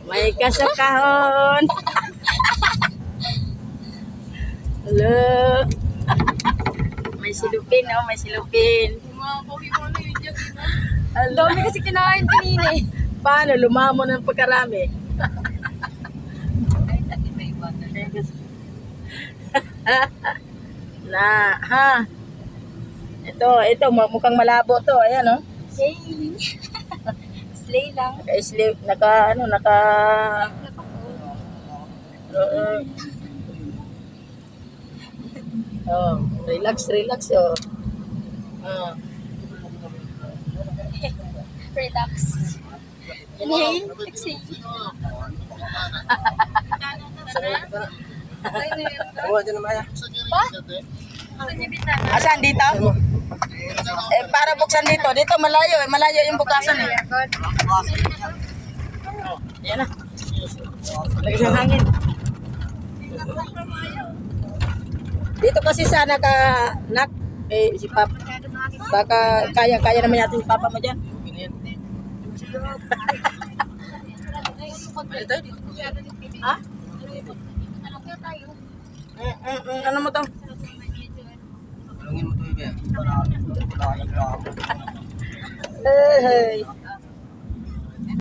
May kasukahon. Look. May silupin, oh, may silupin. Ang dami kasi kinain kanina eh. Paano? Lumamo ng pagkarami. Na, ha? Ito, mukhang malabo to. Ayan, oh. Slay. Slay lang. Naka-slip, oh, relax, oh. Oh. Relax. Inhale. Exhale. Asan dito? Para buksan dito. Dito malayo, malayo yung bukasan eh. Yan na. Lagyan ng hangin. Dito kasi sana nak si Pap. Baka kaya naman natin si Papa mo dyan. Ha? Ano mo to? Tulungin mo ito, Ibe. Hey.